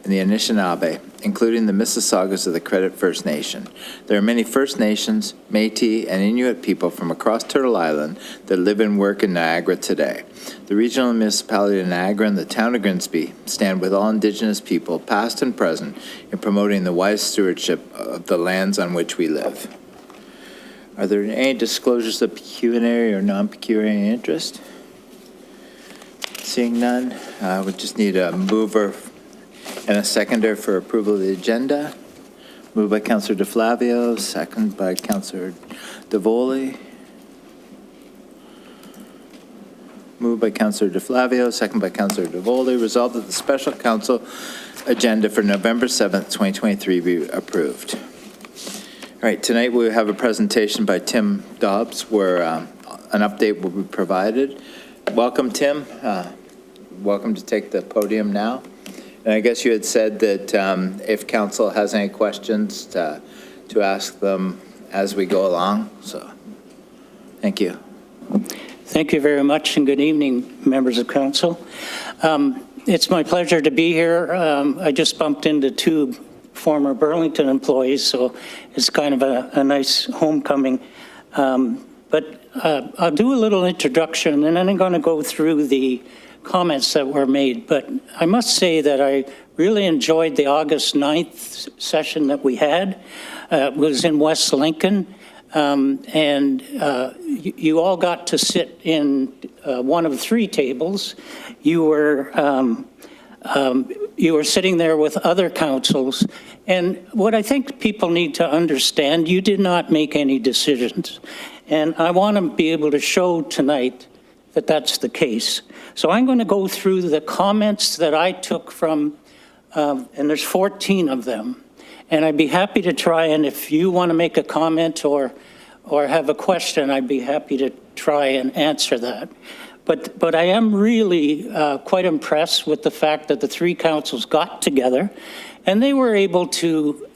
and the Anishinaabe, including the Mississaugas of the Credit First Nation. There are many First Nations, Métis, and Inuit people from across Turtle Island that live and work in Niagara today. The regional municipality of Niagara and the town of Grimsby stand with all Indigenous people, past and present, in promoting the wise stewardship of the lands on which we live. Are there any disclosures of pecuniary or non-pecuniary interest? Seeing none, we just need a mover and a seconder for approval of the agenda. Moved by Councillor DeFlavio, second by Councillor DeVoley. Moved by Councillor DeFlavio, second by Councillor DeVoley. Resolved that the special council agenda for November 7th, 2023 be approved. All right, tonight we have a presentation by Tim Dobbs where an update will be provided. Welcome, Tim. Welcome to take the podium now. And I guess you had said that if council has any questions to ask them as we go along. So, thank you. Thank you very much, and good evening, members of council. It's my pleasure to be here. I just bumped into two former Burlington employees, so it's kind of a nice homecoming. But I'll do a little introduction, and then I'm going to go through the comments that were made. But I must say that I really enjoyed the August 9th session that we had. It was in West Lincoln, and you all got to sit in one of three tables. You were sitting there with other councils, and what I think people need to understand, you did not make any decisions. And I want to be able to show tonight that that's the case. So I'm going to go through the comments that I took from, and there's 14 of them. And I'd be happy to try, and if you want to make a comment or have a question, I'd be happy to try and answer that. But I am really quite impressed with the fact that the three councils got together and they were able to,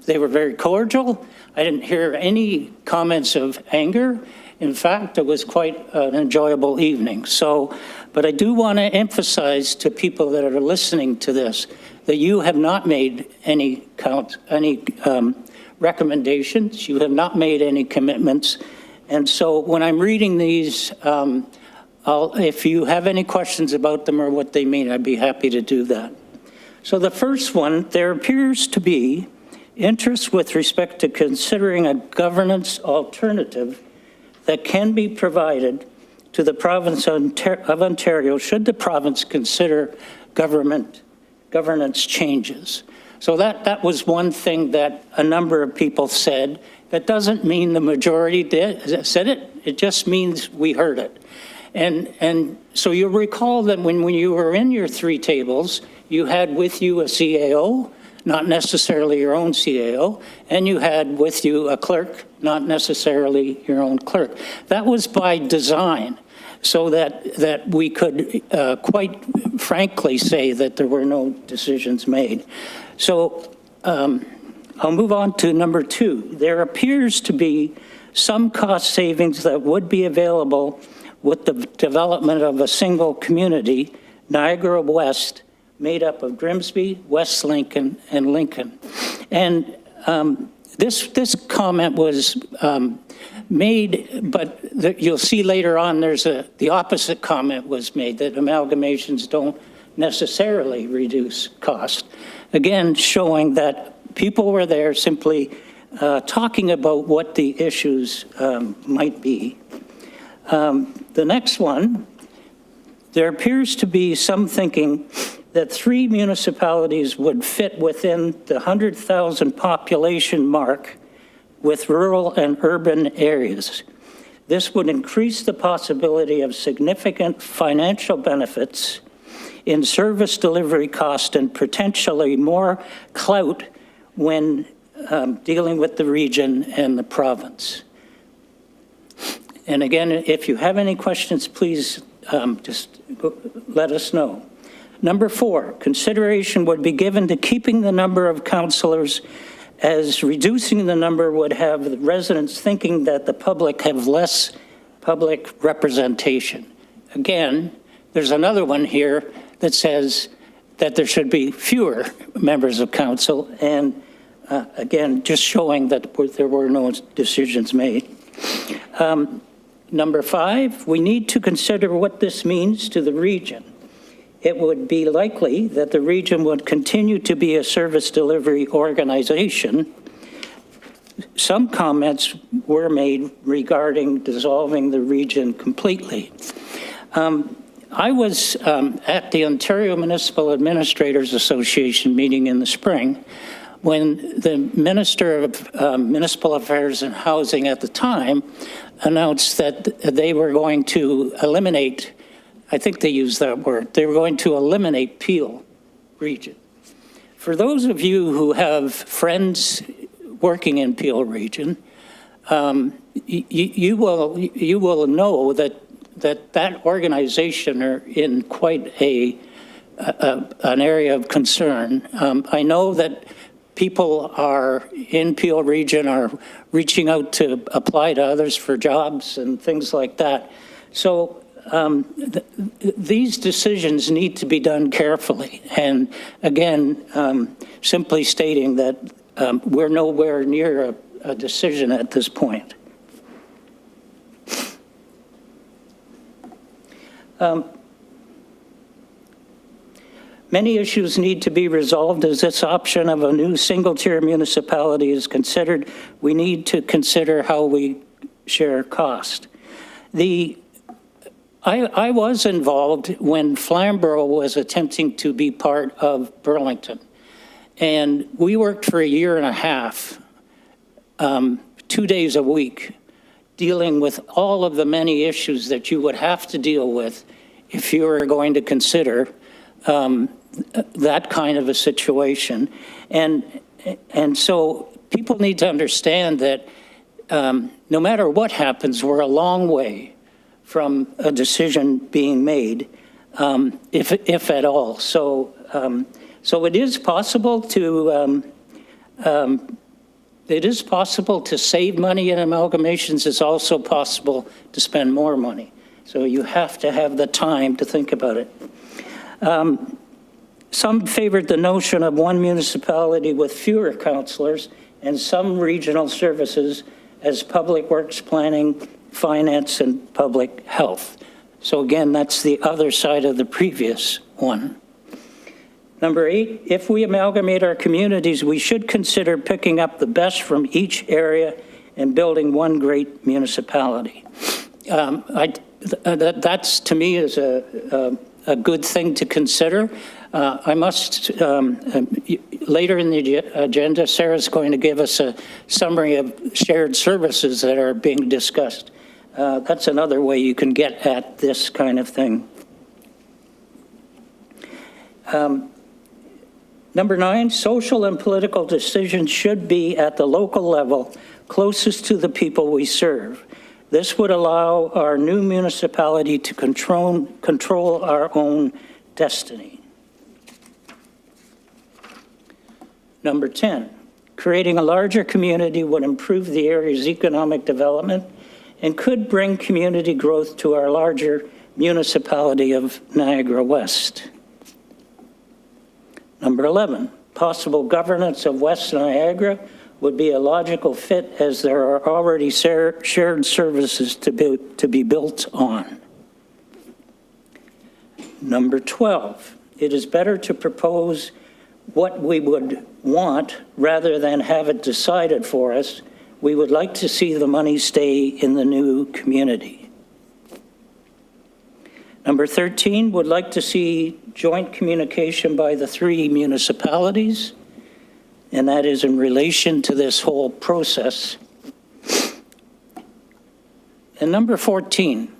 they were very cordial. I didn't hear any comments of anger. In fact, it was quite an enjoyable evening. So, but I do want to emphasize to people that are listening to this that you have not made any recommendations. You have not made any commitments. And so when I'm reading these, if you have any questions about them or what they mean, I'd be happy to do that. So the first one, there appears to be interest with respect to considering a governance alternative that can be provided to the province of Ontario should the province consider governance changes. So that was one thing that a number of people said. That doesn't mean the majority said it. It just means we heard it. And so you'll recall that when you were in your three tables, you had with you a CAO, not necessarily your own CAO, and you had with you a clerk, not necessarily your own clerk. That was by design, so that we could quite frankly say that there were no decisions made. So I'll move on to number two. There appears to be some cost savings that would be available with the development of a single community, Niagara West, made up of Grimsby, West Lincoln, and Lincoln. And this comment was made, but you'll see later on the opposite comment was made, that amalgamations don't necessarily reduce cost. Again, showing that people were there simply talking about what the issues might be. The next one, there appears to be some thinking that three municipalities would fit within the 100,000 population mark with rural and urban areas. This would increase the possibility of significant financial benefits in service delivery cost and potentially more clout when dealing with the region and the province. And again, if you have any questions, please just let us know. Number four, consideration would be given to keeping the number of councillors, as reducing the number would have the residents thinking that the public have less public representation. Again, there's another one here that says that there should be fewer members of council, and again, just showing that there were no decisions made. Number 5, we need to consider what this means to the region. It would be likely that the region would continue to be a service delivery organization. Some comments were made regarding dissolving the region completely. I was at the Ontario Municipal Administrators Association meeting in the spring when the Minister of Municipal Affairs and Housing at the time announced that they were going to eliminate, I think they used that word, they were going to eliminate Peel region. For those of you who have friends working in Peel region, you will know that organization are in quite an area of concern. I know that people are in Peel region are reaching out to apply to others for jobs and things like that. So these decisions need to be done carefully. And again, simply stating that we're nowhere near a decision at this point. Many issues need to be resolved as this option of a new single-tier municipality is considered. We need to consider how we share cost. I was involved when Flamborough was attempting to be part of Burlington. And we worked for a year and a half, 2 days a week, dealing with all of the many issues that you would have to deal with if you were going to consider that kind of a situation. And so people need to understand that no matter what happens, we're a long way from a decision being made, if at all. So it is possible to save money in amalgamations. It's also possible to spend more money. So you have to have the time to think about it. Some favored the notion of one municipality with fewer councillors and some regional services as public works planning, finance, and public health. So again, that's the other side of the previous one. Number 8, if we amalgamate our communities, we should consider picking up the best from each area and building one great municipality. That's, to me, is a good thing to consider. I must, later in the agenda, Sarah's going to give us a summary of shared services that are being discussed. That's another way you can get at this kind of thing. Number 9, social and political decisions should be at the local level, closest to the people we serve. This would allow our new municipality to control our own destiny. Number 10, creating a larger community would improve the area's economic development and could bring community growth to our larger municipality of Niagara West. Number 11, possible governance of West Niagara would be a logical fit as there are already shared services to be built on. Number 12, it is better to propose what we would want rather than have it decided for us. We would like to see the money stay in the new community. Number 13, would like to see joint communication by the 3 municipalities, and that is in relation to this whole process. And number 14,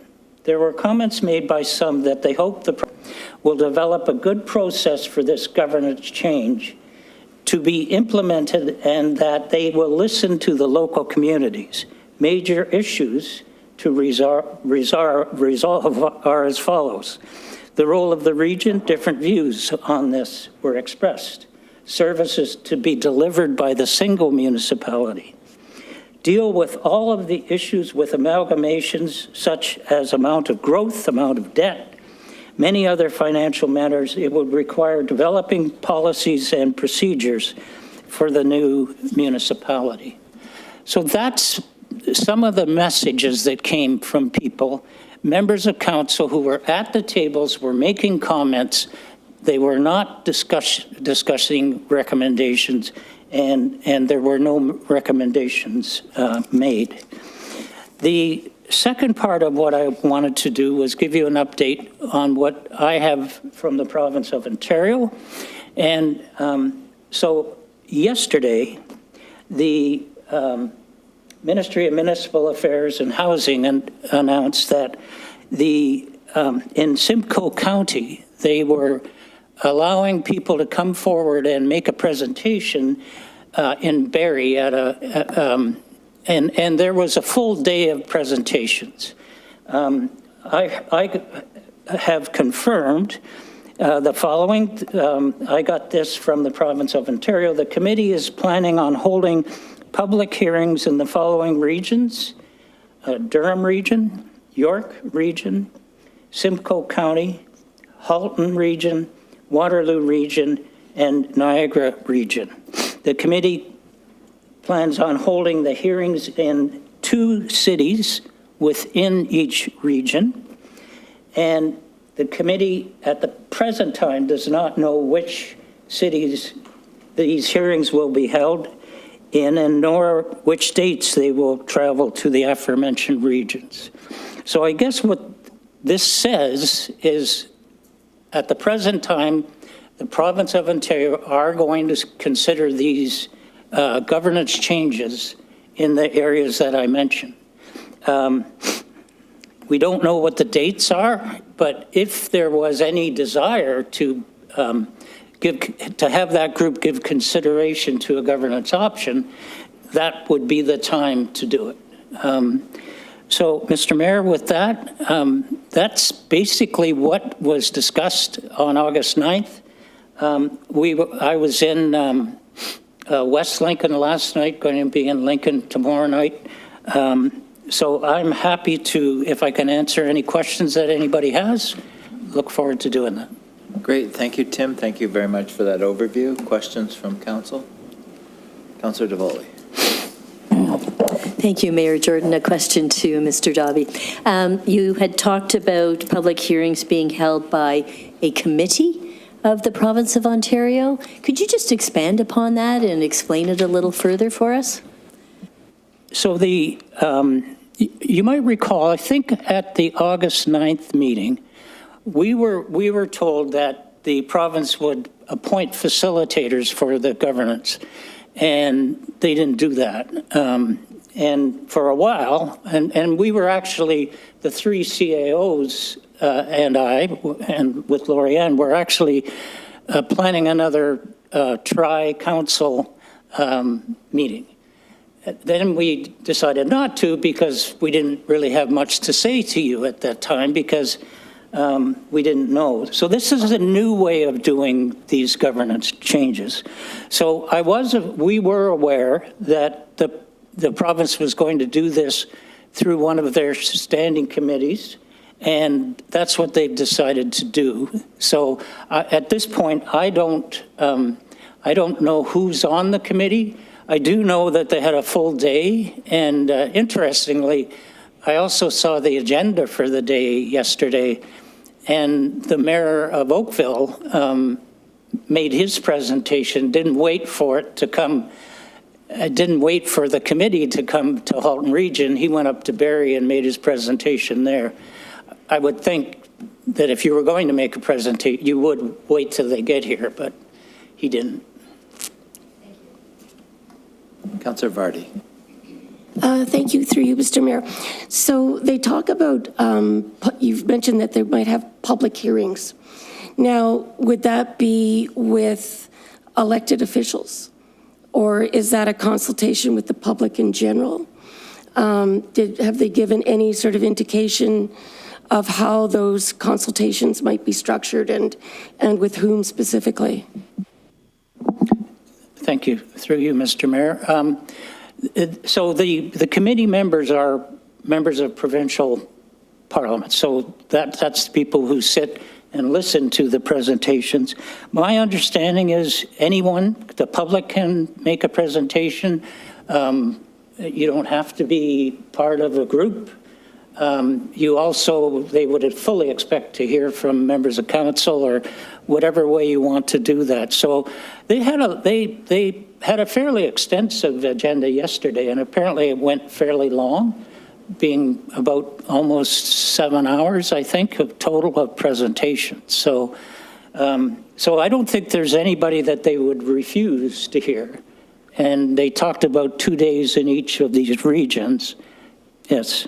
there were comments made by some that they hope will develop a good process for this governance change to be implemented and that they will listen to the local communities. Major issues to resolve are as follows. The role of the region, different views on this were expressed. Services to be delivered by the single municipality. Deal with all of the issues with amalgamations, such as amount of growth, amount of debt, many other financial matters, it would require developing policies and procedures for the new municipality. So that's some of the messages that came from people. Members of council who were at the tables were making comments. They were not discussing recommendations, and there were no recommendations made. The second part of what I wanted to do was give you an update on what I have from the province of Ontario. And so yesterday, the Ministry of Municipal Affairs and Housing announced that in Simcoe County, they were allowing people to come forward and make a presentation in Barrie at and there was a full day of presentations. I have confirmed the following. I got this from the province of Ontario. The committee is planning on holding public hearings in the following regions: Durham Region, York Region, Simcoe County, Halton Region, Waterloo Region, and Niagara Region. The committee plans on holding the hearings in 2 cities within each region, and the committee at the present time does not know which cities these hearings will be held in, and nor which dates they will travel to the aforementioned regions. So I guess what this says is, at the present time, the province of Ontario are going to consider these governance changes in the areas that I mentioned. We don't know what the dates are, but if there was any desire to have that group give consideration to a governance option, that would be the time to do it. So, Mr. Mayor, with that, that's basically what was discussed on August 9th. I was in West Lincoln last night, going to be in Lincoln tomorrow night. So I'm happy to, if I can answer any questions that anybody has, look forward to doing that. Great. Thank you, Tim. Thank you very much for that overview. Questions from council? Councillor DeVoley. Thank you, Mayor Jordan. A question to Mr. Dobby. You had talked about public hearings being held by a committee of the province of Ontario. Could you just expand upon that and explain it a little further for us? So you might recall, I think at the August 9th meeting, we were told that the province would appoint facilitators for the governance, and they didn't do that. And for a while, and we were actually, the 3 CAOs and I, and with Lorianne, we're actually planning another tri-council meeting. Then we decided not to, because we didn't really have much to say to you at that time, because we didn't know. So this is a new way of doing these governance changes. So we were aware that the province was going to do this through one of their standing committees, and that's what they've decided to do. So at this point, I don't know who's on the committee. I do know that they had a full day, and interestingly, I also saw the agenda for the day yesterday, and the mayor of Oakville made his presentation, didn't wait for it to come, didn't wait for the committee to come to Halton Region. He went up to Barrie and made his presentation there. I would think that if you were going to make a presentation, you would wait till they get here, but he didn't. Councillor Vardy. Thank you, through you, Mr. Mayor. So they talk about, you've mentioned that they might have public hearings. Now, would that be with elected officials? Or is that a consultation with the public in general? Have they given any sort of indication of how those consultations might be structured and with whom specifically? Thank you. Through you, Mr. Mayor. So the committee members are members of provincial parliament. So that's people who sit and listen to the presentations. My understanding is anyone, the public can make a presentation. You don't have to be part of a group. You also, they would fully expect to hear from members of council or whatever way you want to do that. So they had a fairly extensive agenda yesterday, and apparently it went fairly long, being about almost 7 hours, I think, of total of presentations. So I don't think there's anybody that they would refuse to hear. And they talked about 2 days in each of these regions. Yes.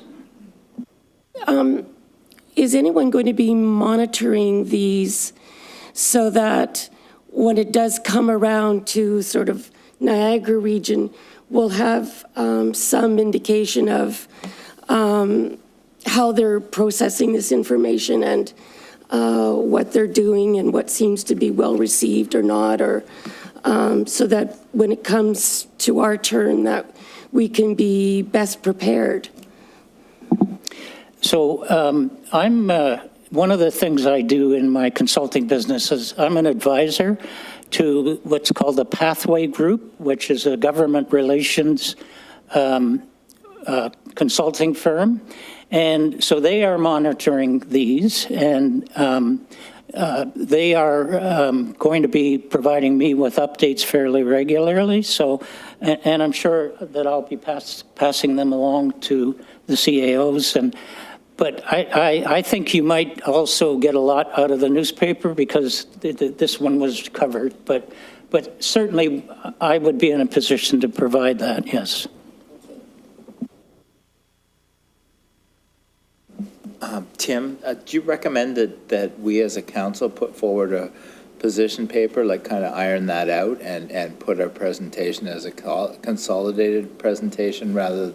Is anyone going to be monitoring these so that when it does come around to sort of Niagara region, we'll have some indication of how they're processing this information and what they're doing and what seems to be well received or not, or so that when it comes to our turn that we can be best prepared? So I'm, one of the things I do in my consulting business is I'm an advisor to what's called the Pathway Group, which is a government relations consulting firm. And so they are monitoring these, and they are going to be providing me with updates fairly regularly. So, and I'm sure that I'll be passing them along to the CAOs. But I think you might also get a lot out of the newspaper because this one was covered. But certainly I would be in a position to provide that, yes. Tim, do you recommend that we as a council put forward a position paper, like kind of iron that out and put our presentation as a consolidated presentation rather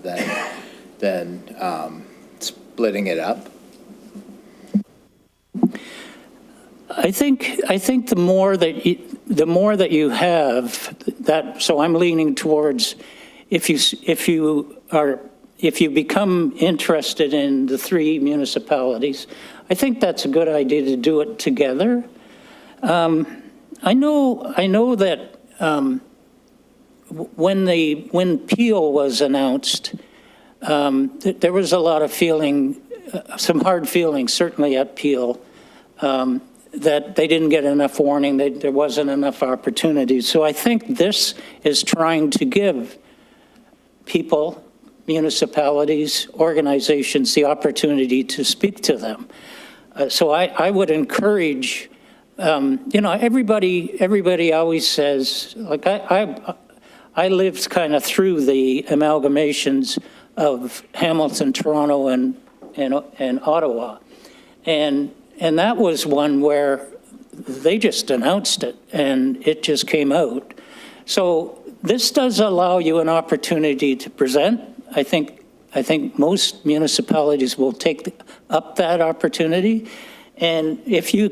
than splitting it up? I think the more that you have that, so I'm leaning towards if you become interested in the 3 municipalities, I think that's a good idea to do it together. I know that when Peel was announced, there was a lot of feeling, some hard feelings, certainly at Peel, that they didn't get enough warning, that there wasn't enough opportunity. So I think this is trying to give people, municipalities, organizations, the opportunity to speak to them. So I would encourage, everybody always says, like I lived kind of through the amalgamations of Hamilton, Toronto, and Ottawa. And that was one where they just announced it and it just came out. So this does allow you an opportunity to present. I think most municipalities will take up that opportunity. And if you're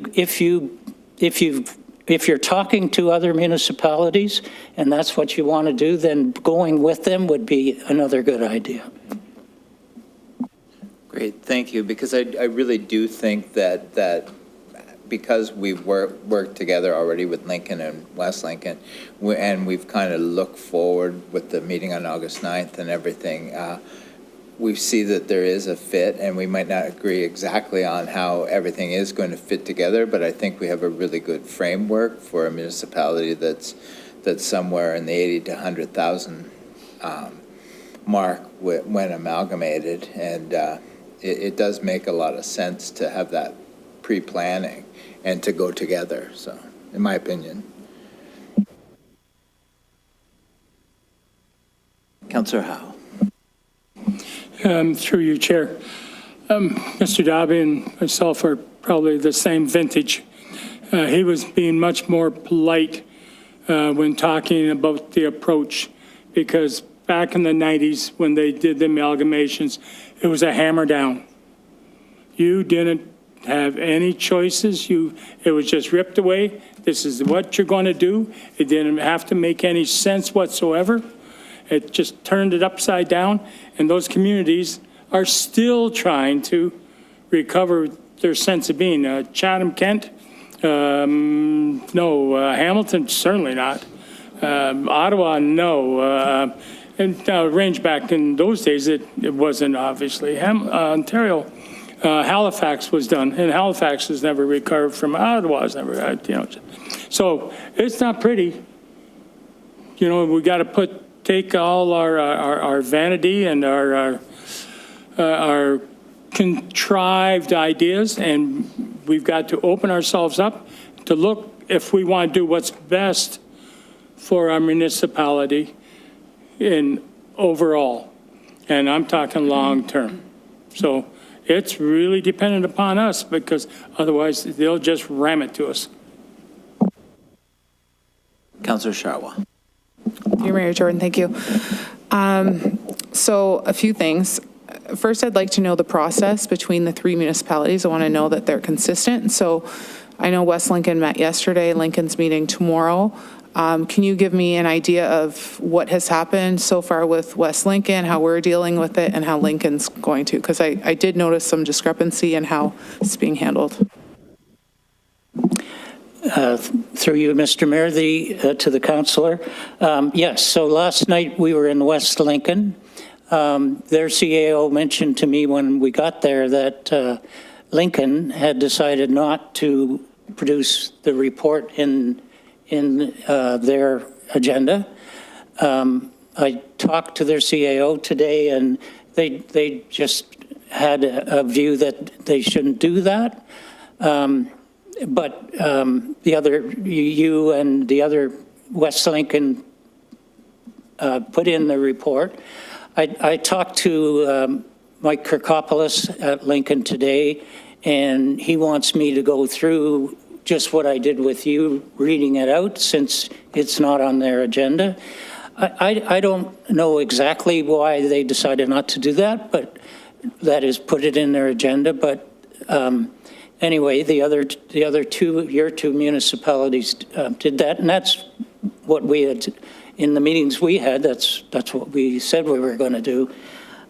talking to other municipalities and that's what you want to do, then going with them would be another good idea. Great, thank you, because I really do think that because we've worked together already with Lincoln and West Lincoln, and we've kind of looked forward with the meeting on August 9th and everything, we see that there is a fit, and we might not agree exactly on how everything is going to fit together, but I think we have a really good framework for a municipality that's somewhere in the 80 to 100,000 mark when amalgamated, and it does make a lot of sense to have that pre-planning and to go together, so, in my opinion. Councillor Howe. Through you, Chair. Mr. Darby and myself are probably the same vintage. He was being much more polite when talking about the approach, because back in the 90s, when they did the amalgamations, it was a hammer down. You didn't have any choices. It was just ripped away. This is what you're going to do. It didn't have to make any sense whatsoever. It just turned it upside down, and those communities are still trying to recover their sense of being. Chatham, Kent, no. Hamilton, certainly not. Ottawa, no. And range back in those days, it wasn't obviously. Ontario, Halifax was done, and Halifax has never recovered from Ottawa's never, So it's not pretty. We got to take all our vanity and our contrived ideas, and we've got to open ourselves up to look if we want to do what's best for our municipality in overall, and I'm talking long-term. So it's really dependent upon us, because otherwise they'll just ram it to us. Councillor Sharwa. Dear Mayor Jordan, thank you. So a few things. First, I'd like to know the process between the three municipalities. I want to know that they're consistent. So I know West Lincoln met yesterday, Lincoln's meeting tomorrow. Can you give me an idea of what has happened so far with West Lincoln, how we're dealing with it, and how Lincoln's going to? Because I did notice some discrepancy in how it's being handled. Through you, Mr. Mayor, to the councillor. Yes, so last night we were in West Lincoln. Their CAO mentioned to me when we got there that Lincoln had decided not to produce the report in their agenda. I talked to their CAO today, and they just had a view that they shouldn't do that. But the other, you and the other West Lincoln put in the report. I talked to Mike Kirkopoulos at Lincoln today, and he wants me to go through just what I did with you, reading it out, since it's not on their agenda. I don't know exactly why they decided not to do that, but that is put it in their agenda. But anyway, the other two, your two municipalities did that, and that's what we had in the meetings we had. That's what we said we were going to do.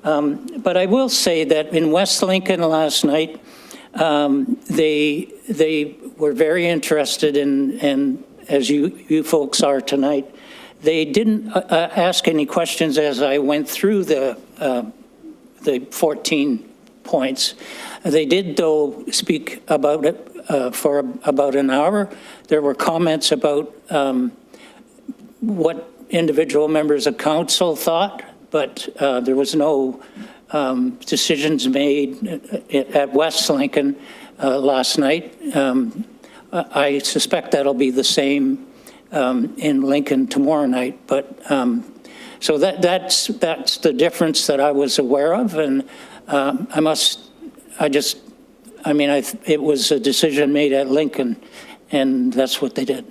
But I will say that in West Lincoln last night, they were very interested in, and as you folks are tonight, they didn't ask any questions as I went through the 14 points. They did, though, speak about it for about an hour. There were comments about what individual members of council thought, but there was no decisions made at West Lincoln last night. I suspect that'll be the same in Lincoln tomorrow night. But so that's the difference that I was aware of, and it was a decision made at Lincoln, and that's what they did.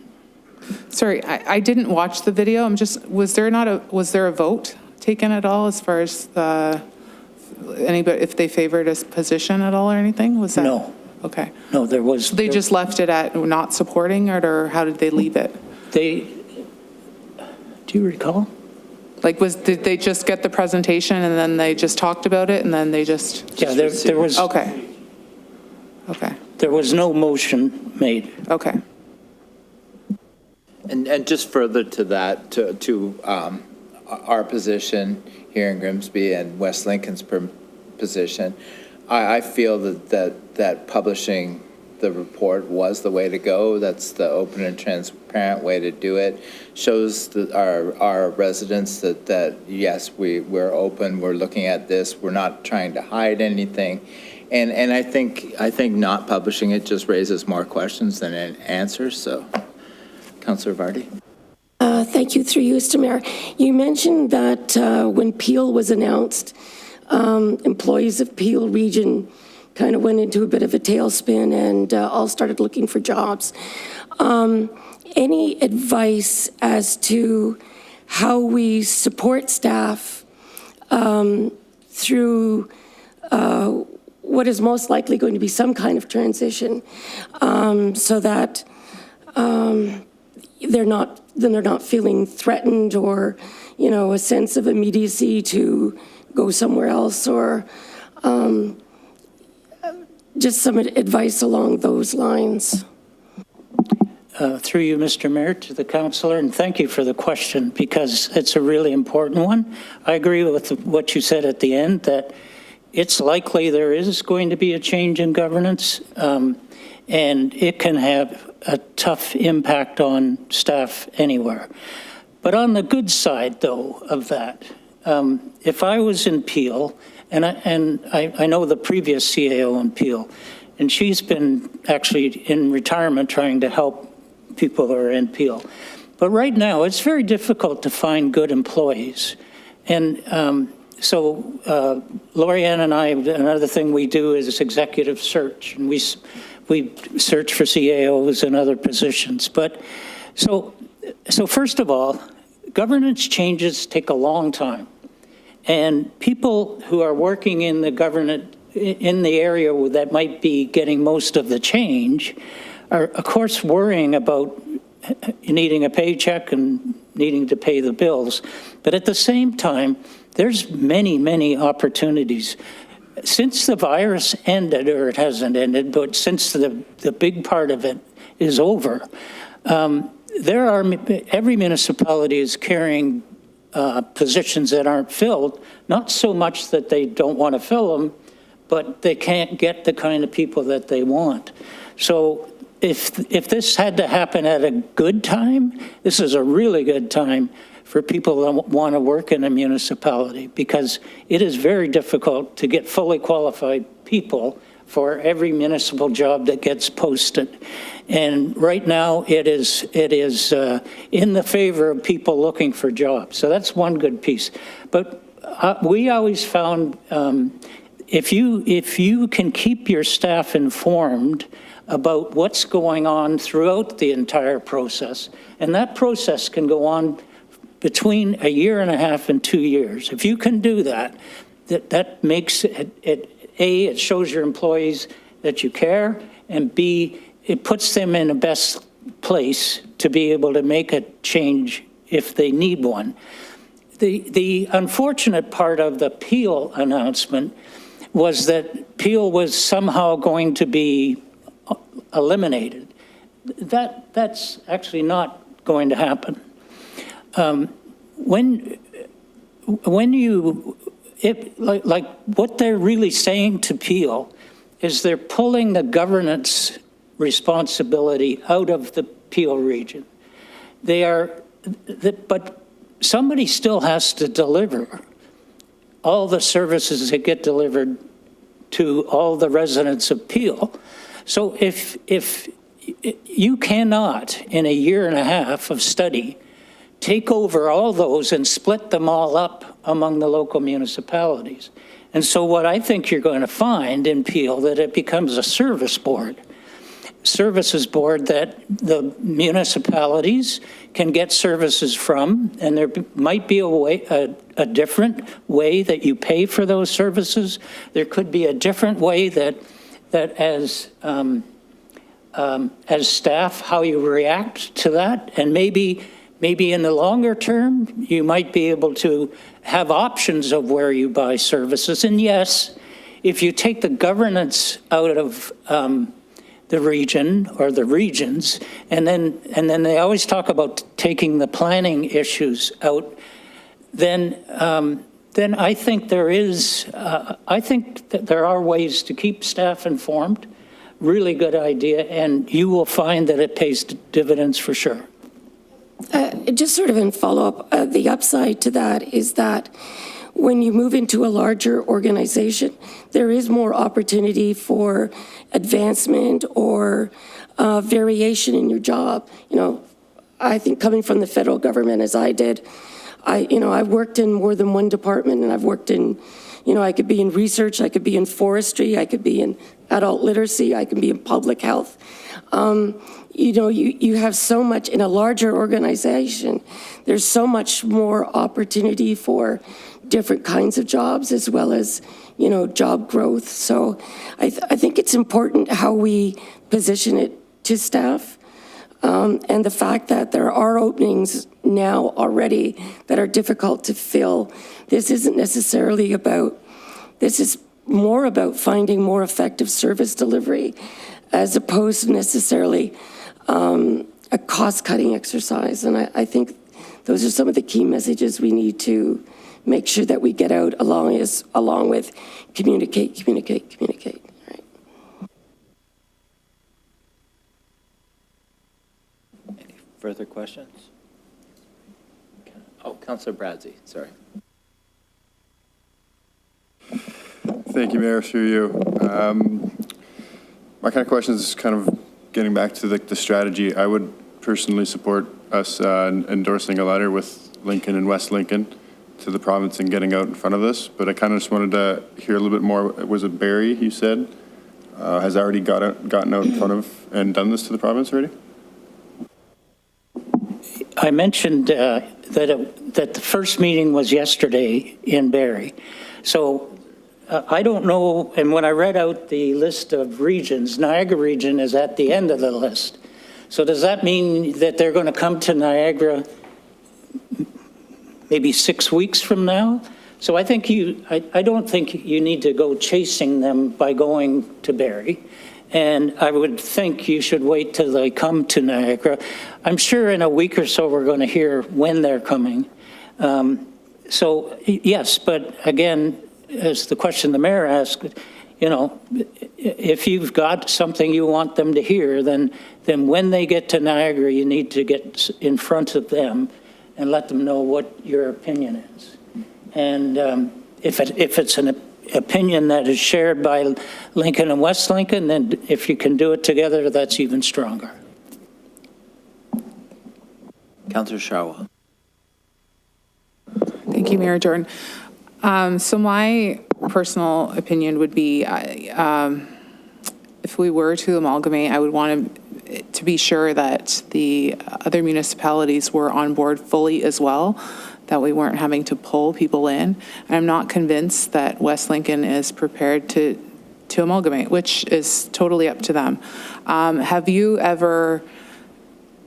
Sorry, I didn't watch the video. Was there a vote taken at all as far as anybody, if they favored a position at all or anything? Was that? No. Okay. No, there was. They just left it at not supporting it, or how did they leave it? Do you recall? Did they just get the presentation and then they just talked about it and then they just? Yeah, there was. Okay. Okay. There was no motion made. Okay. And just further to that, to our position here in Grimsby and West Lincoln's position, I feel that publishing the report was the way to go. That's the open and transparent way to do it. Shows our residents that yes, we're open, we're looking at this, we're not trying to hide anything. And I think not publishing it just raises more questions than it answers. So, Councillor Vardy. Thank you, through you, Mr. Mayor. You mentioned that when Peel was announced, employees of Peel Region kind of went into a bit of a tailspin and all started looking for jobs. Any advice as to how we support staff through what is most likely going to be some kind of transition, so that they're not feeling threatened, or a sense of immediacy to go somewhere else, or just some advice along those lines. Through you, Mr. Mayor, to the councillor, and thank you for the question, because it's a really important one. I agree with what you said at the end, that it's likely there is going to be a change in governance, and it can have a tough impact on staff anywhere. But on the good side, though, of that, if I was in Peel, and I know the previous CAO in Peel, and she's been actually in retirement trying to help people who are in Peel. But right now, it's very difficult to find good employees. And so Lorianne and I, another thing we do is executive search, and we search for CAOs and other positions. But so first of all, governance changes take a long time. And people who are working in the government, in the area that might be getting most of the change, are, of course, worrying about needing a paycheck and needing to pay the bills. But at the same time, there's many, many opportunities. Since the virus ended, or it hasn't ended, but since the big part of it is over, every municipality is carrying positions that aren't filled, not so much that they don't want to fill them, but they can't get the kind of people that they want. So if this had to happen at a good time, this is a really good time for people that want to work in a municipality, because it is very difficult to get fully qualified people for every municipal job that gets posted. And right now, it is in the favor of people looking for jobs. So that's one good piece. But we always found if you can keep your staff informed about what's going on throughout the entire process, and that process can go on between 1.5 years and 2 years. If you can do that, that makes it, A, it shows your employees that you care, and B, it puts them in the best place to be able to make a change if they need one. The unfortunate part of the Peel announcement was that Peel was somehow going to be eliminated. That's actually not going to happen. When you, like what they're really saying to Peel is they're pulling the governance responsibility out of the Peel region. But somebody still has to deliver all the services that get delivered to all the residents of Peel. So if you cannot, in 1.5 years of study, take over all those and split them all up among the local municipalities. And so what I think you're going to find in Peel, that it becomes a services board that the municipalities can get services from, and there might be a different way that you pay for those services. There could be a different way that as staff, how you react to that, and maybe in the longer term, you might be able to have options of where you buy services. And yes, if you take the governance out of the region or the regions, and then they always talk about taking the planning issues out, then I think I think that there are ways to keep staff informed. Really good idea, and you will find that it pays dividends for sure. Just sort of in follow-up, the upside to that is that when you move into a larger organization, there is more opportunity for advancement or variation in your job. You know, I think coming from the federal government as I did, I've worked in more than one department, and I've worked in, I could be in research, I could be in forestry, I could be in adult literacy, I can be in public health. You have so much in a larger organization. There's so much more opportunity for different kinds of jobs as well as, job growth. So I think it's important how we position it to staff. And the fact that there are openings now already that are difficult to fill. This isn't necessarily about, this is more about finding more effective service delivery as opposed to necessarily a cost-cutting exercise. And I think those are some of the key messages we need to make sure that we get out along with communicate. Right. Any further questions? Oh, Councillor Bradzi, sorry. Thank you, Mayor, through you. My kind of question is kind of getting back to the strategy. I would personally support us endorsing a letter with Lincoln and West Lincoln to the province and getting out in front of this, but I kind of just wanted to hear a little bit more. Was it Barrie, you said, has already gotten out in front of and done this to the province already? I mentioned that the first meeting was yesterday in Barrie. So I don't know, and when I read out the list of regions, Niagara region is at the end of the list. So does that mean that they're going to come to Niagara maybe 6 weeks from now? So I think I don't think you need to go chasing them by going to Barrie. And I would think you should wait till they come to Niagara. I'm sure in a week or so we're going to hear when they're coming. So yes, but again, as the question the mayor asked, you know, if you've got something you want them to hear, then when they get to Niagara, you need to get in front of them and let them know what your opinion is. And if it's an opinion that is shared by Lincoln and West Lincoln, then if you can do it together, that's even stronger. Councillor Sharwa. Thank you, Mayor Jordan. So my personal opinion would be, if we were to amalgamate, I would want to be sure that the other municipalities were on board fully as well, that we weren't having to pull people in. And I'm not convinced that West Lincoln is prepared to amalgamate, which is totally up to them. Have you ever,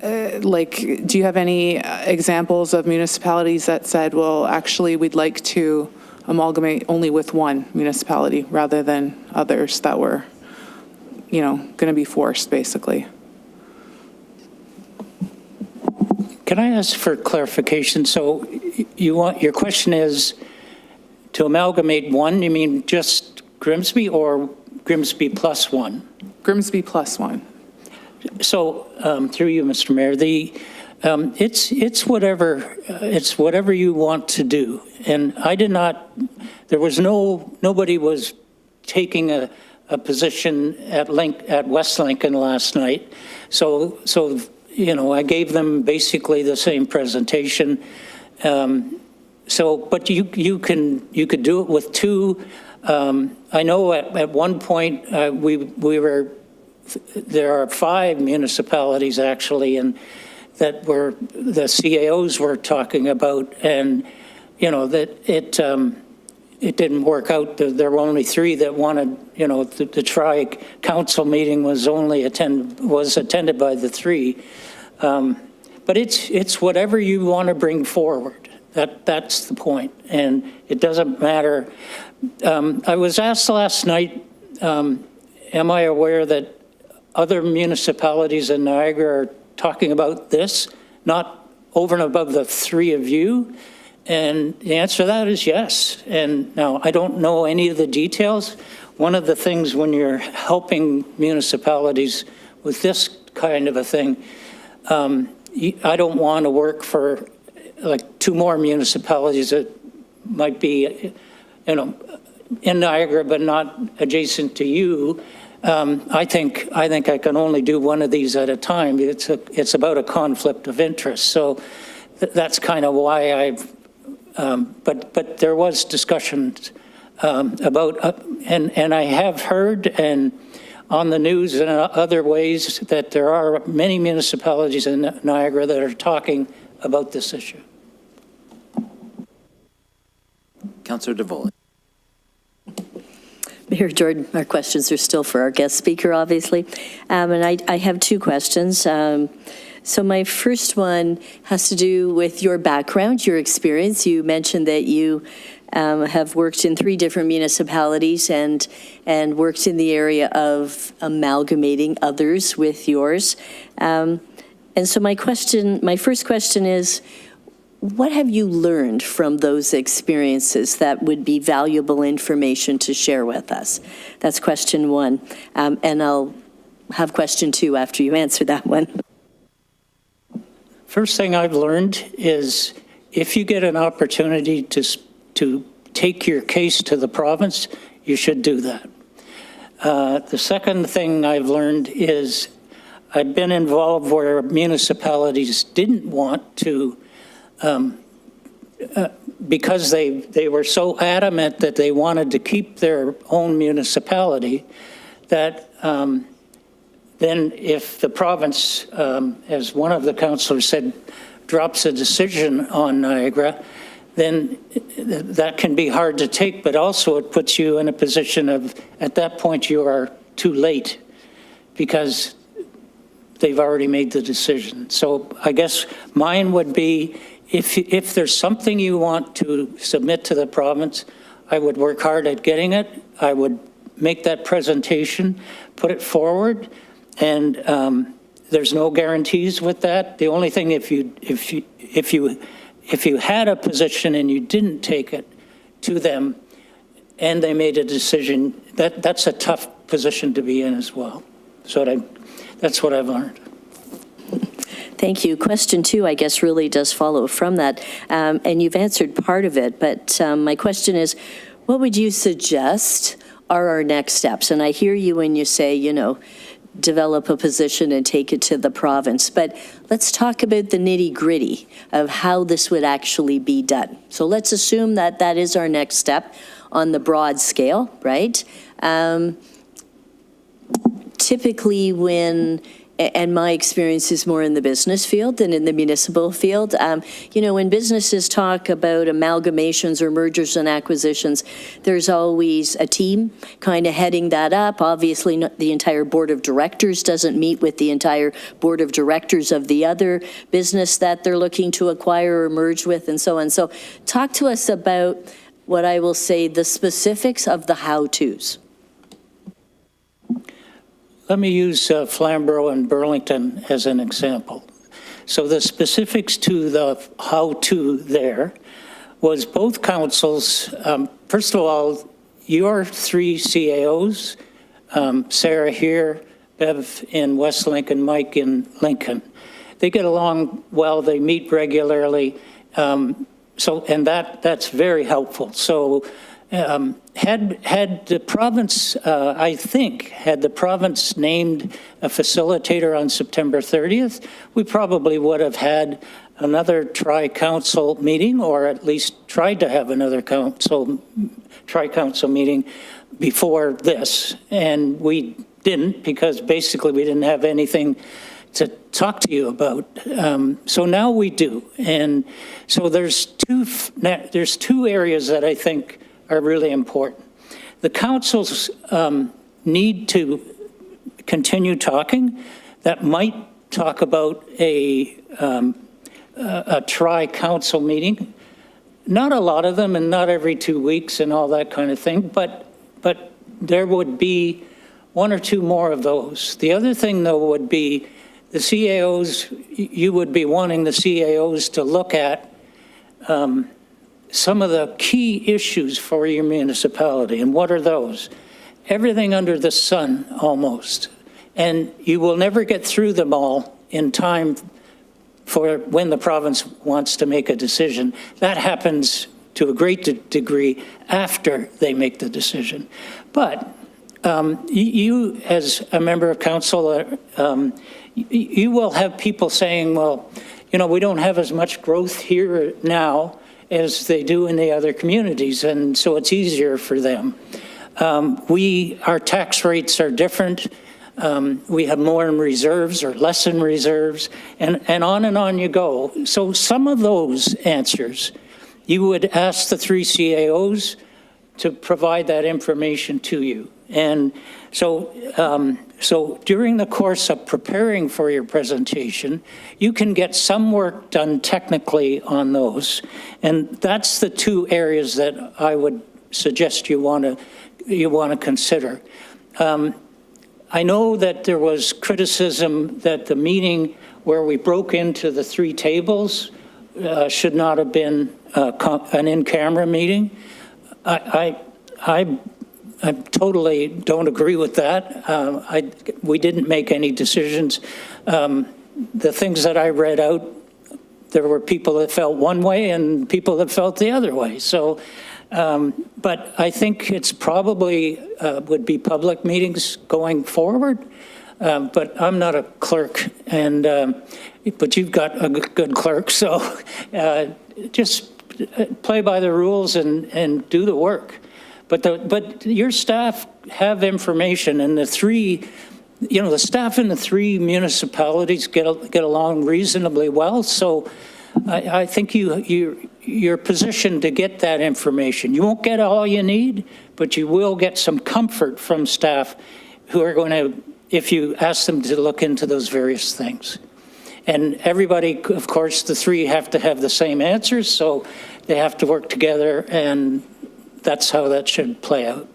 do you have any examples of municipalities that said, well, actually, we'd like to amalgamate only with one municipality rather than others that were, you know, going to be forced, basically? Can I ask for clarification? So your question is to amalgamate one, you mean just Grimsby or Grimsby plus one? Grimsby plus one. So through you, Mr. Mayor, it's whatever you want to do. And nobody was taking a position at West Lincoln last night. So you know, I gave them basically the same presentation. But you could do it with two. I know at one point there are 5 municipalities actually, and that the CAOs were talking about, and you know that it didn't work out. There were only 3 that wanted. You know, the tri-council meeting was attended by the 3. But it's whatever you want to bring forward. That's the point, and it doesn't matter. I was asked last night, am I aware that other municipalities in Niagara are talking about this, not over and above the 3 of you? And the answer to that is yes. And now I don't know any of the details. One of the things when you're helping municipalities with this kind of a thing, I don't want to work for like 2 more municipalities that might be, you know, in Niagara but not adjacent to you. I think I can only do one of these at a time. It's about a conflict of interest. So that's kind of why I've. But there was discussion about, and I have heard and on the news and other ways that there are many municipalities in Niagara that are talking about this issue. Councillor DeVoley. Mayor Jordan, our questions are still for our guest speaker, obviously. And I have 2 questions. So my first one has to do with your background, your experience. You mentioned that you have worked in 3 different municipalities and worked in the area of amalgamating others with yours. And so my first question is, what have you learned from those experiences that would be valuable information to share with us? That's question 1. And I'll have question 2 after you answer that one. First thing I've learned is if you get an opportunity to take your case to the province, you should do that. The second thing I've learned is I've been involved where municipalities didn't want to, because they were so adamant that they wanted to keep their own municipality, that then if the province, as one of the councillors said, drops a decision on Niagara, then that can be hard to take, but also it puts you in a position of, at that point, you are too late because they've already made the decision. So I guess mine would be, if there's something you want to submit to the province, I would work hard at getting it. I would make that presentation, put it forward, and there's no guarantees with that. The only thing, if you had a position and you didn't take it to them and they made a decision, that's a tough position to be in as well. So that's what I've learned. Thank you. Question 2, I guess, really does follow from that. And you've answered part of it, but my question is, what would you suggest are our next steps? And I hear you when you say, develop a position and take it to the province. But let's talk about the nitty-gritty of how this would actually be done. So let's assume that that is our next step on the broad scale, right? Typically when, and my experience is more in the business field than in the municipal field. When businesses talk about amalgamations or mergers and acquisitions, there's always a team kind of heading that up. Obviously, the entire board of directors doesn't meet with the entire board of directors of the other business that they're looking to acquire or merge with, and so on. So talk to us about what I will say the specifics of the how-tos. Let me use Flamborough and Burlington as an example. So the specifics to the how-to there was both councils, first of all, your 3 CAOs, Sarah here, Bev in West Lincoln, Mike in Lincoln. They get along well, they meet regularly, and that's very helpful. So had the province, I think, had the province named a facilitator on September 30th, we probably would have had another tri-council meeting, or at least tried to have another tri-council meeting before this. And we didn't, because basically we didn't have anything to talk to you about. So now we do. And so there's two areas that I think are really important. The councils need to continue talking. That might talk about a tri-council meeting. Not a lot of them, and not every 2 weeks and all that kind of thing, but there would be 1 or 2 more of those. The other thing, though, would be the CAOs. You would be wanting the CAOs to look at some of the key issues for your municipality. And what are those? Everything under the sun, almost. And you will never get through them all in time for when the province wants to make a decision. That happens to a great degree after they make the decision. But you, as a member of council, you will have people saying, well, we don't have as much growth here now as they do in the other communities, and so it's easier for them. Our tax rates are different. We have more in reserves or less in reserves, and on you go. So some of those answers, you would ask the 3 CAOs to provide that information to you. And so during the course of preparing for your presentation, you can get some work done technically on those. And that's the two areas that I would suggest you want to consider. I know that there was criticism that the meeting where we broke into the three tables should not have been an in-camera meeting. I totally don't agree with that. We didn't make any decisions. The things that I read out, there were people that felt one way and people that felt the other way. So, but I think it's probably would be public meetings going forward. But I'm not a clerk, and but you've got a good clerk, so just play by the rules and do the work. But your staff have information, and the staff in the three municipalities get along reasonably well. So I think you're positioned to get that information. You won't get all you need, but you will get some comfort from staff who are going to, if you ask them to look into those various things. And everybody, of course, the three have to have the same answers, so they have to work together, and that's how that should play out.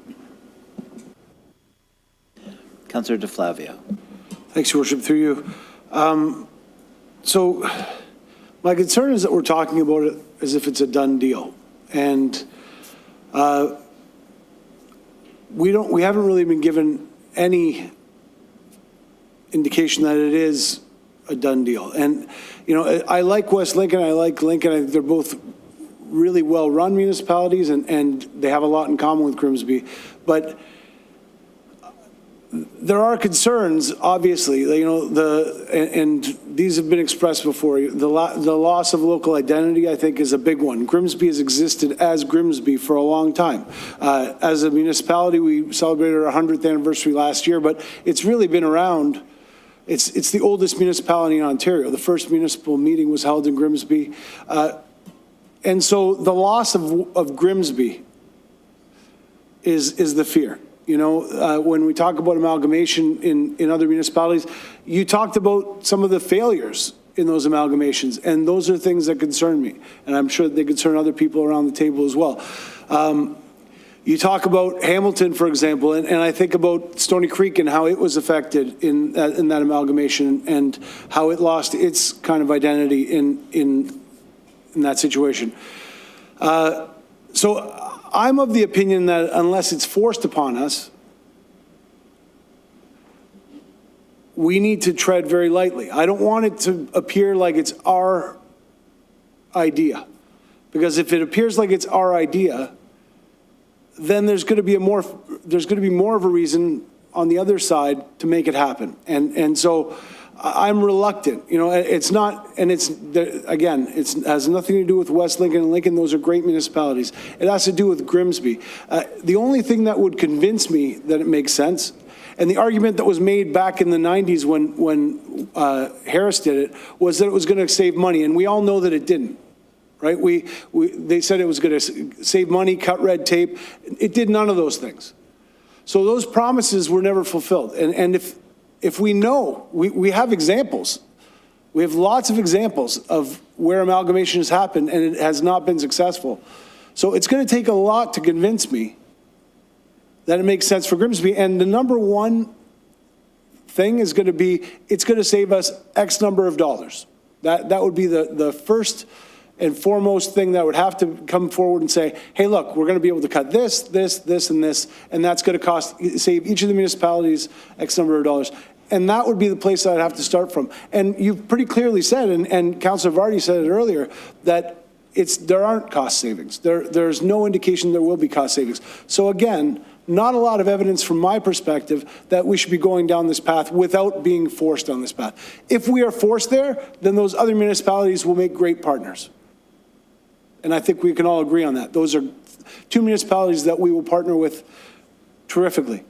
Councillor DeFlavio. Thanks, Your Worship, through you. So my concern is that we're talking about it as if it's a done deal. And we haven't really been given any indication that it is a done deal. And, I like West Lincoln, I like Lincoln. I think they're both really well-run municipalities, and they have a lot in common with Grimsby. But there are concerns, obviously, and these have been expressed before. The loss of local identity, I think, is a big one. Grimsby has existed as Grimsby for a long time. As a municipality, we celebrated our 100th anniversary last year, but it's really been around. It's the oldest municipality in Ontario. The first municipal meeting was held in Grimsby. And so the loss of Grimsby is the fear. When we talk about amalgamation in other municipalities, you talked about some of the failures in those amalgamations, and those are things that concern me, and I'm sure they concern other people around the table as well. You talk about Hamilton, for example, and I think about Stony Creek and how it was affected in that amalgamation and how it lost its kind of identity in that situation. So I'm of the opinion that unless it's forced upon us, we need to tread very lightly. I don't want it to appear like it's our idea, because if it appears like it's our idea, then there's going to be more of a reason on the other side to make it happen. And so I'm reluctant. It's not, and it has nothing to do with West Lincoln and Lincoln. Those are great municipalities. It has to do with Grimsby. The only thing that would convince me that it makes sense, and the argument that was made back in the 90s when Harris did it, was that it was going to save money, and we all know that it didn't. Right? They said it was going to save money, cut red tape. It did none of those things. So those promises were never fulfilled. And if we know, we have examples. We have lots of examples of where amalgamation has happened and it has not been successful. So it's going to take a lot to convince me that it makes sense for Grimsby. And the number one thing is going to be, it's going to save us X number of dollars. That would be the first and foremost thing that would have to come forward and say, hey, look, we're going to be able to cut this, this, this, and this, and that's going to save each of the municipalities X number of dollars. And that would be the place that I'd have to start from. And you've pretty clearly said, and Councillor Vardy said it earlier, that there aren't cost savings. There's no indication there will be cost savings. So again, not a lot of evidence from my perspective that we should be going down this path without being forced on this path. If we are forced there, then those other municipalities will make great partners. And I think we can all agree on that. Those are two municipalities that we will partner with terrifically.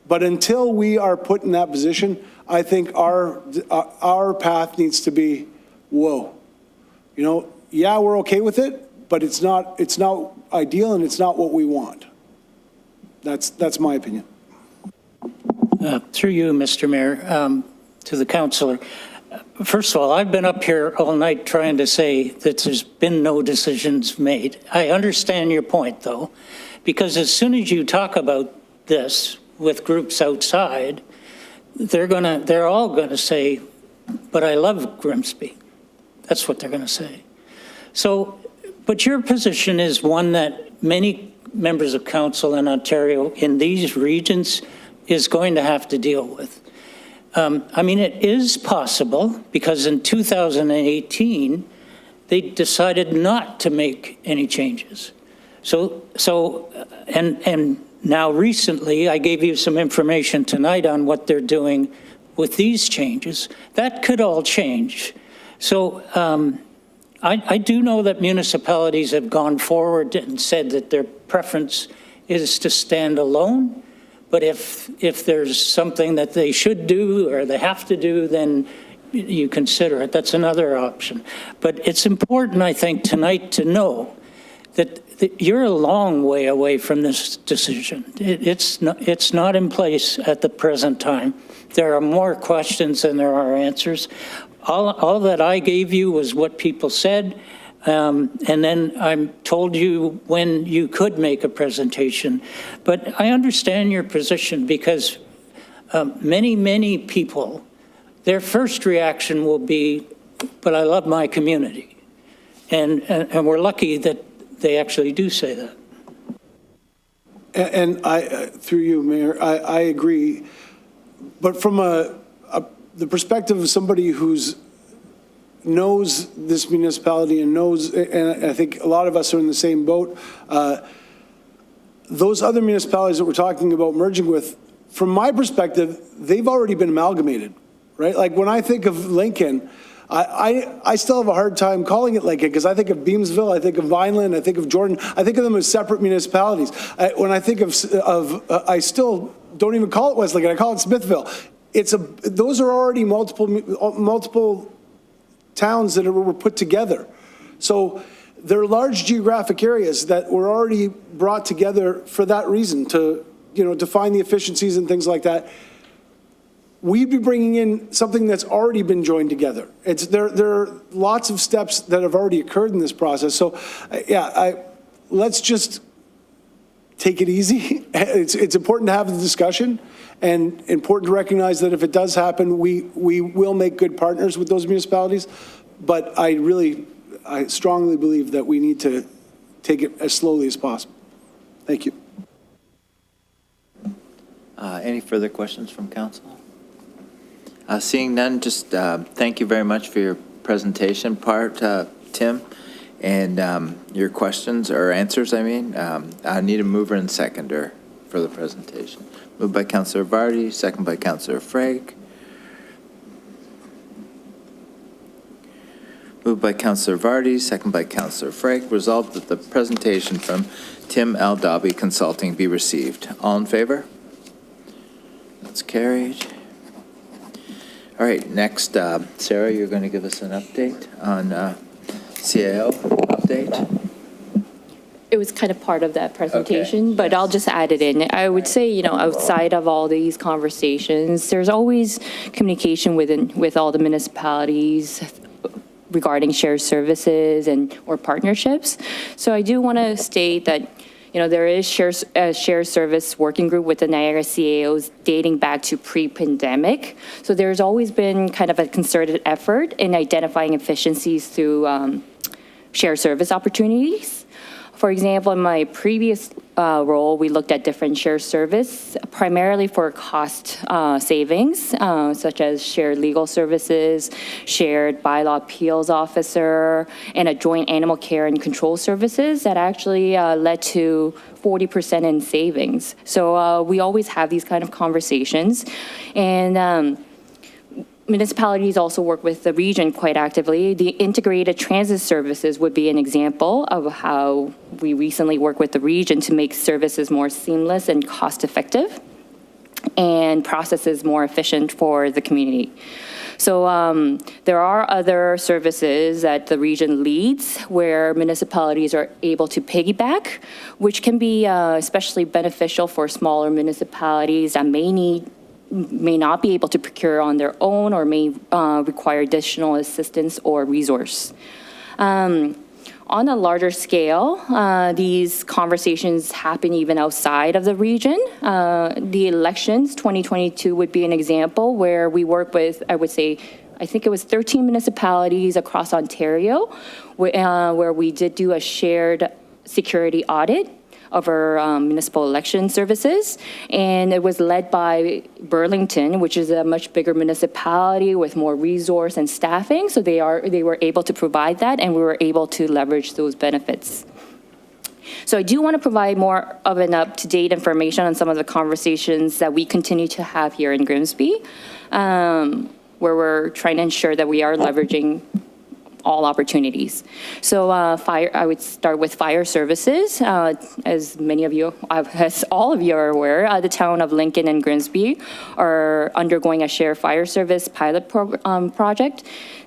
But until we are put in that position, I think our path needs to be, whoa. Yeah, we're okay with it, but it's not ideal and it's not what we want. That's my opinion. Through you, Mr. Mayor, to the councillor. First of all, I've been up here all night trying to say that there's been no decisions made. I understand your point, though, because as soon as you talk about this with groups outside, they're all going to say, but I love Grimsby. That's what they're going to say. So, but your position is one that many members of council in Ontario in these regions is going to have to deal with. I mean, it is possible because in 2018, they decided not to make any changes. And now recently, I gave you some information tonight on what they're doing with these changes. That could all change. So I do know that municipalities have gone forward and said that their preference is to stand alone. But if there's something that they should do or they have to do, then you consider it. That's another option. But it's important, I think, tonight to know that you're a long way away from this decision. It's not in place at the present time. There are more questions than there are answers. All that I gave you was what people said. And then I told you when you could make a presentation. But I understand your position because many people, their first reaction will be, but I love my community. And we're lucky that they actually do say that. And I, through you, Mayor, I agree. But from the perspective of somebody who's knows this municipality and knows, and I think a lot of us are in the same boat, those other municipalities that we're talking about merging with, from my perspective, they've already been amalgamated, right? Like when I think of Lincoln, I still have a hard time calling it Lincoln because I think of Beamsville, I think of Vineland, I think of Jordan, I think of them as separate municipalities. When I think of I still don't even call it West Lincoln, I call it Smithville. Those are already multiple towns that were put together. So they're large geographic areas that were already brought together for that reason, to, to find the efficiencies and things like that. We'd be bringing in something that's already been joined together. There are lots of steps that have already occurred in this process. So let's just take it easy. It's important to have the discussion and important to recognize that if it does happen, we will make good partners with those municipalities. But I strongly believe that we need to take it as slowly as possible. Thank you. Any further questions from council? Seeing none, just thank you very much for your presentation part, Tim, and your questions or answers, I mean. I need a mover and seconder for the presentation. Moved by Councillor Vardy, second by Councillor Frake. Moved by Councillor Vardy, second by Councillor Frake. Resolved that the presentation from Tim L. Dobby Consulting be received. All in favor? That's carried. All right, next, Sarah, you're going to give us an update on CAO update? It was kind of part of that presentation, but I'll just add it in. I would say, outside of all these conversations, there's always communication with all the municipalities regarding shared services or partnerships. So I do want to state that, there is a shared service working group with the Niagara CAOs dating back to pre-pandemic. So there's always been kind of a concerted effort in identifying efficiencies through shared service opportunities. For example, in my previous role, we looked at different shared service, primarily for cost savings, such as shared legal services, shared bylaw appeals officer, and a joint animal care and control services that actually led to 40% in savings. So we always have these kind of conversations. And municipalities also work with the region quite actively. The integrated transit services would be an example of how we recently work with the region to make services more seamless and cost-effective and processes more efficient for the community. So there are other services that the region leads where municipalities are able to piggyback, which can be especially beneficial for smaller municipalities that may need may not be able to procure on their own or may require additional assistance or resource. On a larger scale, these conversations happen even outside of the region. The elections, 2022 would be an example where we work with, I think it was 13 municipalities across Ontario, where we did do a shared security audit of our municipal election services. And it was led by Burlington, which is a much bigger municipality with more resource and staffing. So they were able to provide that, and we were able to leverage those benefits. So I do want to provide more of an up-to-date information on some of the conversations that we continue to have here in Grimsby, where we're trying to ensure that we are leveraging all opportunities. So I would start with fire services. As many of you, as all of you are aware, the town of Lincoln and Grimsby are undergoing a shared fire service pilot project.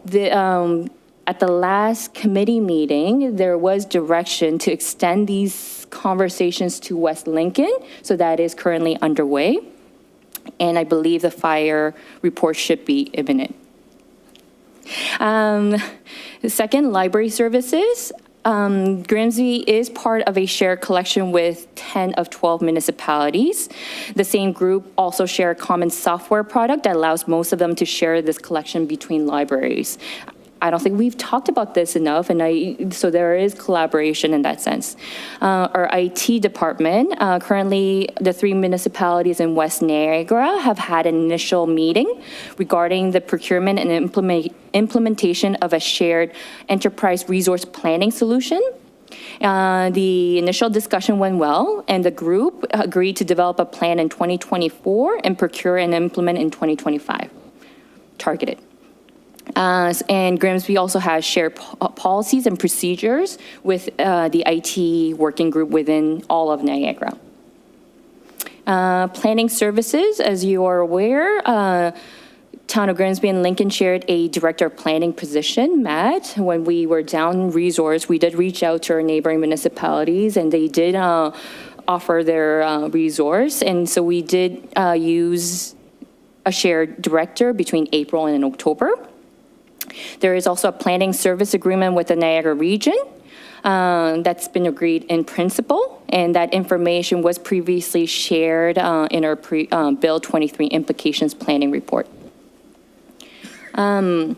At the last committee meeting, there was direction to extend these conversations to West Lincoln, so that is currently underway. And I believe the fire report should be imminent. The second, library services. Grimsby is part of a shared collection with 10 of 12 municipalities. The same group also share a common software product that allows most of them to share this collection between libraries. I don't think we've talked about this enough, and so there is collaboration in that sense. Our IT department, currently the 3 municipalities in West Niagara have had an initial meeting regarding the procurement and implementation of a shared enterprise resource planning solution. The initial discussion went well, and the group agreed to develop a plan in 2024 and procure and implement in 2025, targeted. And Grimsby also has shared policies and procedures with the IT working group within all of Niagara. Planning services, as you are aware, Town of Grimsby and Lincoln shared a director of planning position, Matt. When we were down resource, we did reach out to our neighboring municipalities, and they did offer their resource. And so we did use a shared director between April and October. There is also a planning service agreement with the Niagara region that's been agreed in principle, and that information was previously shared in our Bill 23 implications planning report. And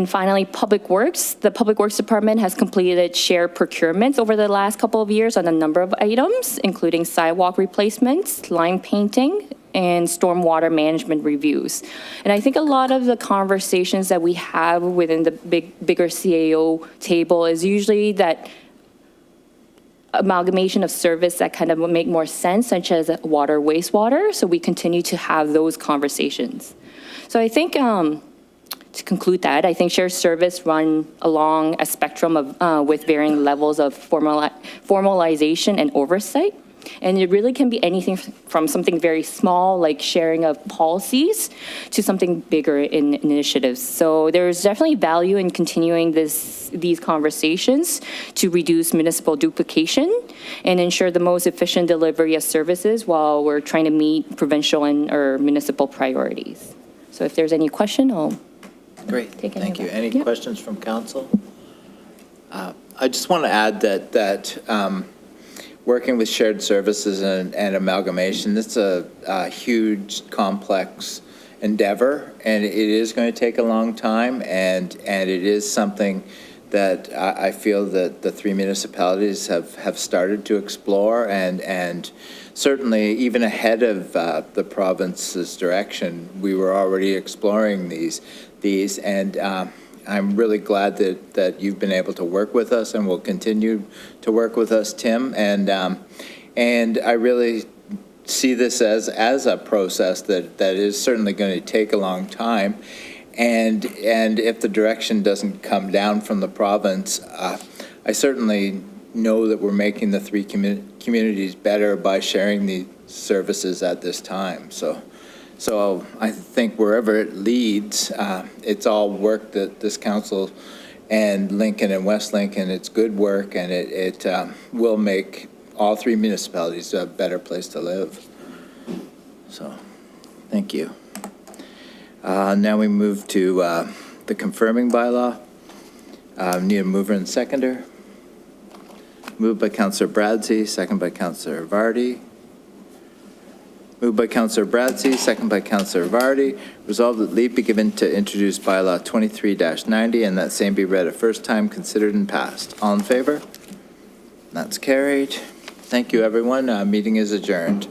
finally, Public Works. The Public Works Department has completed shared procurements over the last couple of years on a number of items, including sidewalk replacements, line painting, and stormwater management reviews. And I think a lot of the conversations that we have within the bigger CAO table is usually that amalgamation of service that kind of make more sense, such as water, wastewater. So we continue to have those conversations. So I think to conclude that, I think shared service run along a spectrum of with varying levels of formalization and oversight. And it really can be anything from something very small, like sharing of policies, to something bigger in initiatives. So there's definitely value in continuing these conversations to reduce municipal duplication and ensure the most efficient delivery of services while we're trying to meet provincial and or municipal priorities. So if there's any question, I'll Great, take any thank you. of that. Any Yep. questions from council? I just want to add that working with shared services and amalgamation, it's a huge, complex endeavor, and it is going to take a long time, and it is something that I feel that the 3 municipalities have started to explore, and certainly even ahead of the province's direction, we were already exploring these, and I'm really glad that you've been able to work with us and will continue to work with us, Tim. And I really see this as a process that is certainly going to take a long time. And if the direction doesn't come down from the province, I certainly know that we're making the 3 communities better by sharing these services at this time. So I think wherever it leads, it's all work that this council and Lincoln and West Lincoln, it's good work, and it will make all 3 municipalities a better place to live. So Thank you. Now we move to the confirming bylaw. Need a mover and seconder. Moved by Councillor Bradsey, second by Councillor Vardy. Moved by Councillor Bradsey, second by Councillor Vardy. Resolved that leave be given to introduce bylaw 23-90 and that same be read a first time, considered and passed. All in favor? That's carried. Thank you, everyone. Meeting is adjourned.